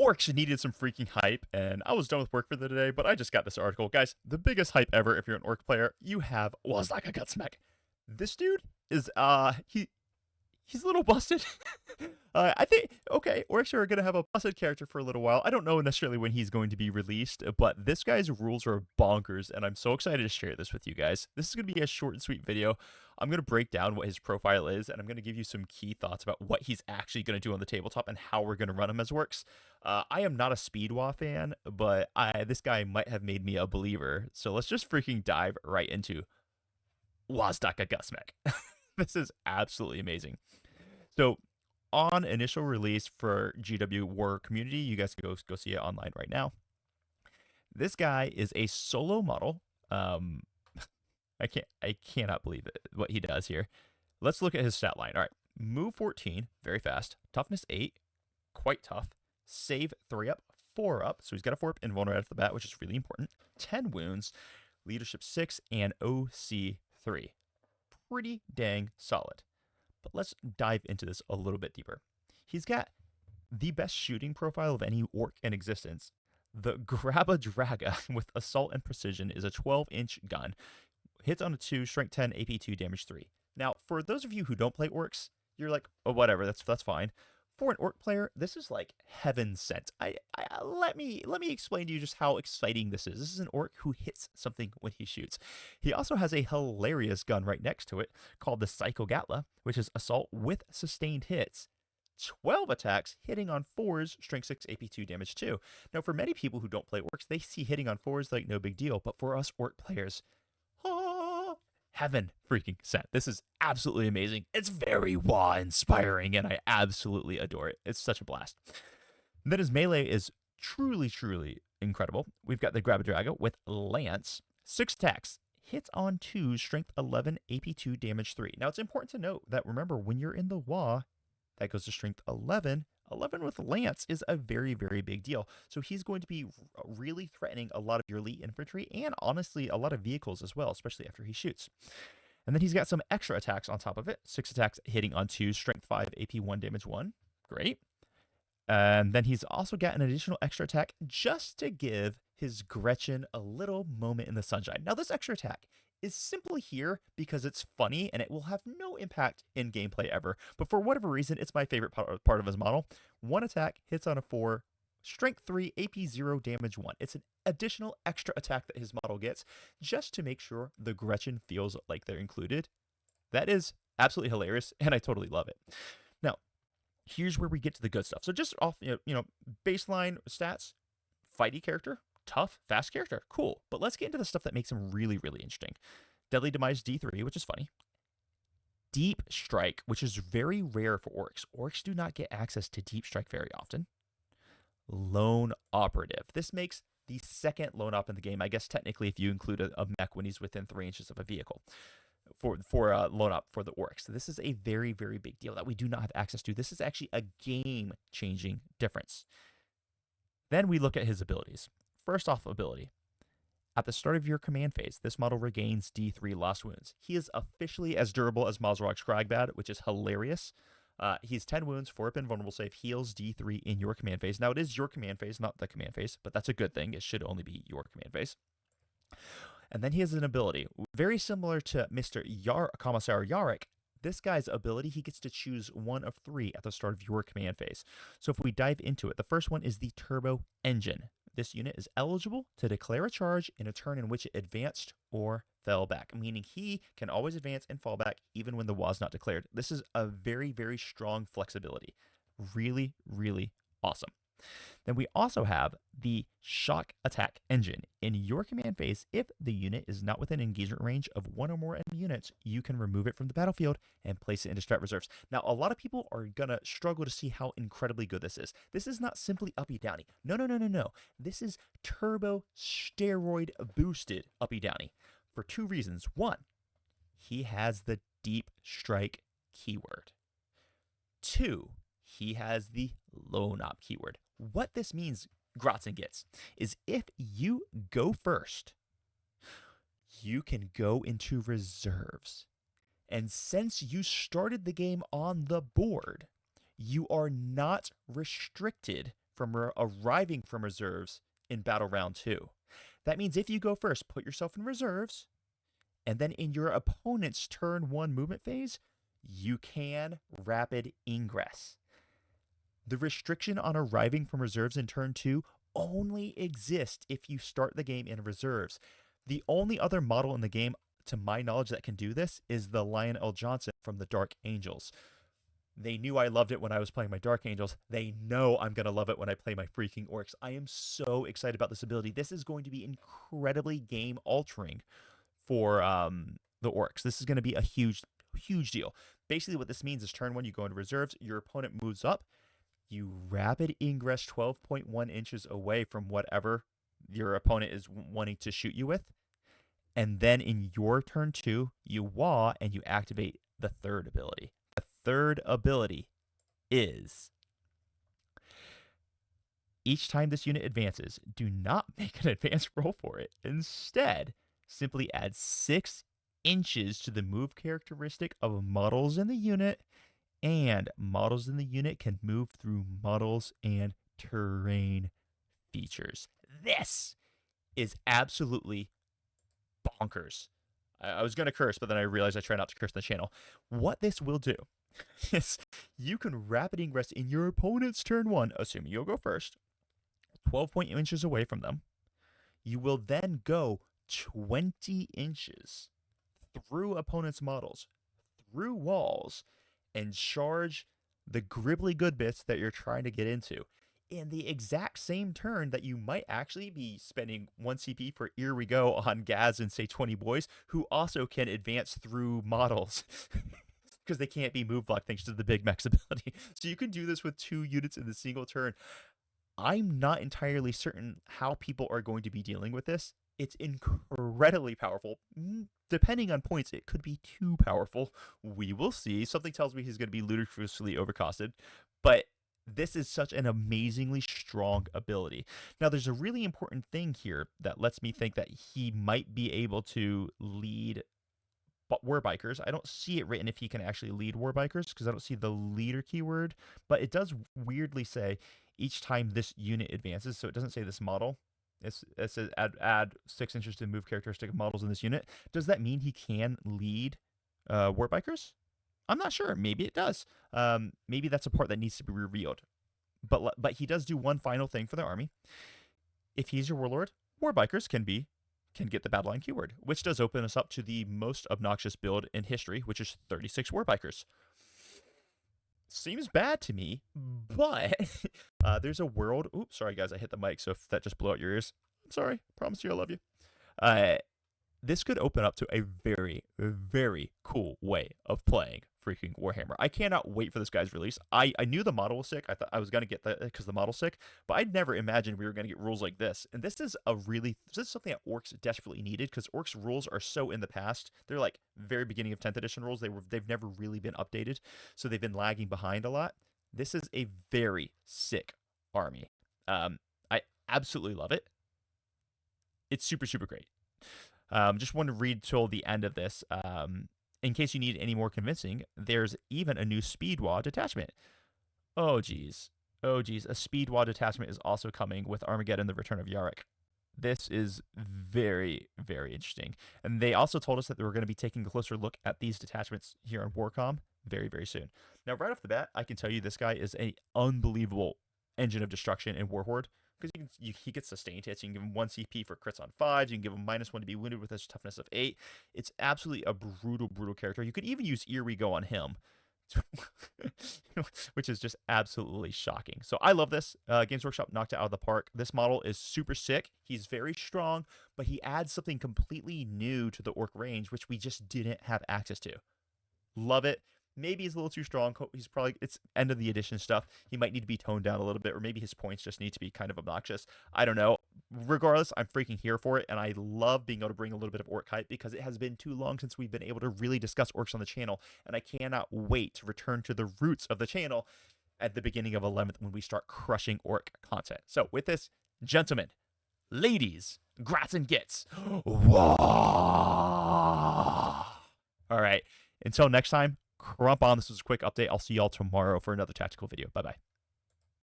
Orks needed some freaking hype, and I was done with work for the day, but I just got this article. Guys, the biggest hype ever if you're an Orc player, you have was like a Gutsmack. This dude is, he's a little busted. I think, okay, Orcs are going to have a busted character for a little while. I don't know necessarily when he's going to be released, but this guy's rules are bonkers, and I'm so excited to share this with you guys. This is going to be a short and sweet video. I'm going to break down what his profile is, and I'm going to give you some key thoughts about what he's actually going to do on the tabletop and how we're going to run him as Orcs. I am not a Speedwa fan, but this guy might have made me a believer. So let's just freaking dive right into Wazdaka Gutsmack. This is absolutely amazing. So on initial release for GW War Community, you guys can go see it online right now. This guy is a solo model. I cannot believe it, what he does here. Let's look at his stat line. All right, move 14, very fast. Toughness 8, quite tough. Save 3 up, 4 up. So he's got a 4 up invulnerable right off the bat, which is really important. 10 wounds, leadership 6, and OC 3. Pretty dang solid. But let's dive into this a little bit deeper. He's got the best shooting profile of any Orc in existence. The Grabba Draga with assault and precision is a 12-inch gun. Hits on a 2, strength 10, AP 2, damage 3. Now, for those of you who don't play Orcs, you're like, oh, whatever, that's fine. For an Orc player, this is like heaven sent. Let me explain to you just how exciting this is. This is an Orc who hits something when he shoots. He also has a hilarious gun right next to it called the Psycho Gatla, which is assault with sustained hits. 12 attacks, hitting on 4s, strength 6, AP 2, damage 2. Now, for many people who don't play Orcs, they see hitting on 4s like no big deal, but for us Orc players, heaven freaking sent. This is absolutely amazing. It's very awe-inspiring, and I absolutely adore it. It's such a blast. And then his melee is truly incredible. We've got the Grabba Draga with Lance, 6 attacks, hits on 2, strength 11, AP 2, damage 3. Now, it's important to note that, remember, when you're in the WA, that goes to strength 11. 11 with Lance is a very big deal. So he's going to be really threatening a lot of your elite infantry and honestly a lot of vehicles as well, especially after he shoots. And then he's got some extra attacks on top of it. 6 attacks hitting on 2, strength 5, AP 1, damage 1. Great. And then he's also got an additional extra attack just to give his Gretchen a little moment in the sunshine. Now, this extra attack is simply here because it's funny and it will have no impact in gameplay ever. But for whatever reason, it's my favorite part of his model. 1 attack, hits on a 4, strength 3, AP 0, damage 1. It's an additional extra attack that his model gets just to make sure the Gretchen feels like they're included. That is absolutely hilarious, and I totally love it. Now, here's where we get to the good stuff. So just off, baseline stats, fighty character, tough, fast character, cool. But let's get into the stuff that makes him really interesting. Deadly Demise D3, which is funny. Deep Strike, which is very rare for Orcs. Orcs do not get access to Deep Strike very often. Lone Operative. This makes the second lone op in the game, I guess technically if you include a mech when he's within 3 inches of a vehicle. For lone op for the Orcs. This is a very big deal that we do not have access to. This is actually a game-changing difference. Then we look at his abilities. First off, ability. At the start of your command phase, this model regains D3 lost wounds. He is officially as durable as Mazrog's Kragbad, which is hilarious. He's 10 wounds, 4 up invulnerable save, heals D3 in your command phase. Now, it is your command phase, not the command phase, but that's a good thing. It should only be your command phase. And then he has an ability, very similar to Mr. Commissar Yarrick. This guy's ability, he gets to choose 1 of 3 at the start of your command phase. So if we dive into it, the first one is the Turbo Engine. This unit is eligible to declare a charge in a turn in which it advanced or fell back, meaning he can always advance and fall back even when the WA is not declared. This is a very strong flexibility. Really awesome. Then we also have the Shock Attack Engine. In your command phase, if the unit is not within engagement range of 1 or more enemy units, you can remove it from the battlefield and place it into strat reserves. Now, a lot of people are going to struggle to see how incredibly good this is. This is not simply uppy downy. No. This is turbo steroid boosted uppy downy for 2 reasons. 1, he has the Deep Strike keyword. 2, he has the lone op keyword. What this means, Grotzen gets, is if you go first, you can go into reserves. And since you started the game on the board, you are not restricted from arriving from reserves in battle round 2. That means if you go first, put yourself in reserves, and then in your opponent's turn 1 movement phase, you can rapid ingress. The restriction on arriving from reserves in turn 2 only exists if you start the game in reserves. The only other model in the game, to my knowledge, that can do this is the Lionel Johnson from the Dark Angels. They knew I loved it when I was playing my Dark Angels. They know I'm going to love it when I play my freaking Orks. I am so excited about this ability. This is going to be incredibly game-altering for the Orks. This is going to be a huge, huge deal. Basically, what this means is turn 1, you go into reserves. Your opponent moves up. You rapid ingress 12.1 inches away from whatever your opponent is wanting to shoot you with. And then in your turn 2, you wah and you activate the third ability. The third ability is, each time this unit advances, do not make an advance roll for it. Instead, simply add 6 inches to the move characteristic of models in the unit, and models in the unit can move through models and terrain features. This is absolutely bonkers. I was going to curse, but then I realized I try not to curse on the channel. What this will do is you can rapid ingress in your opponent's turn 1, assuming you'll go first, 12 inches away from them. You will then go 20 inches through opponent's models, through walls, and charge the gribbly good bits that you're trying to get into in the exact same turn that you might actually be spending 1 CP for Here We Go on Gaz and say 20 boys, who also can advance through models because they can't be move blocked thanks to the big max ability. So you can do this with 2 units in the single turn. I'm not entirely certain how people are going to be dealing with this. It's incredibly powerful. Depending on points, it could be too powerful. We will see. Something tells me he's going to be ludicrously overcosted, but this is such an amazingly strong ability. Now, there's a really important thing here that lets me think that he might be able to lead war bikers. I don't see it written if he can actually lead war bikers because I don't see the leader keyword, but it does weirdly say each time this unit advances, so it doesn't say this model. It says add 6 inches to move characteristic of models in this unit. Does that mean he can lead war bikers? I'm not sure. Maybe it does. Maybe that's a part that needs to be revealed. But he does do one final thing for the army. If he's your warlord, war bikers can get the battle line keyword, which does open us up to the most obnoxious build in history, which is 36 war bikers. Seems bad to me, but there's a world. Oops, sorry guys, I hit the mic, so if that just blew out your ears, I'm sorry. Promise you I love you. This could open up to a very, very cool way of playing freaking Warhammer. I cannot wait for this guy's release. I knew the model was sick. I thought I was going to get that because the model's sick, but I'd never imagined we were going to get rules like this. And this is something that Orks desperately needed because Orks rules are so in the past. They're like very beginning of 10th edition rules. They've never really been updated, so they've been lagging behind a lot. This is a very sick army. I absolutely love it. It's super, super great. Just want to read till the end of this. In case you need any more convincing, there's even a new Speedwa detachment. Oh, geez. A Speedwa detachment is also coming with Armageddon, the Return of Yarok. This is very, very interesting. And they also told us that they were going to be taking a closer look at these detachments here on Warcom very, very soon. Now, right off the bat, I can tell you this guy is an unbelievable engine of destruction in Warhorde. Because he gets sustained hits. You can give him 1 CP for crits on 5s. You can give him -1 to be wounded with his toughness of 8. It's absolutely a brutal, brutal character. You could even use Here We Go on him, which is just absolutely shocking. So I love this. Games Workshop knocked it out of the park. This model is super sick. He's very strong, but he adds something completely new to the Ork range, which we just didn't have access to. Love it. Maybe he's a little too strong. It's end of the edition stuff. He might need to be toned down a little bit, or maybe his points just need to be kind of obnoxious. I don't know. Regardless, I'm freaking here for it, and I love being able to bring a little bit of Ork hype because it has been too long since we've been able to really discuss Orks on the channel, and I cannot wait to return to the roots of the channel at the beginning of 11th when we start crushing Ork content. So with this, gentlemen, ladies, grats and gits. Wah! All right. Until next time, crump on. This was a quick update. I'll see y'all tomorrow for another tactical video. Bye-bye.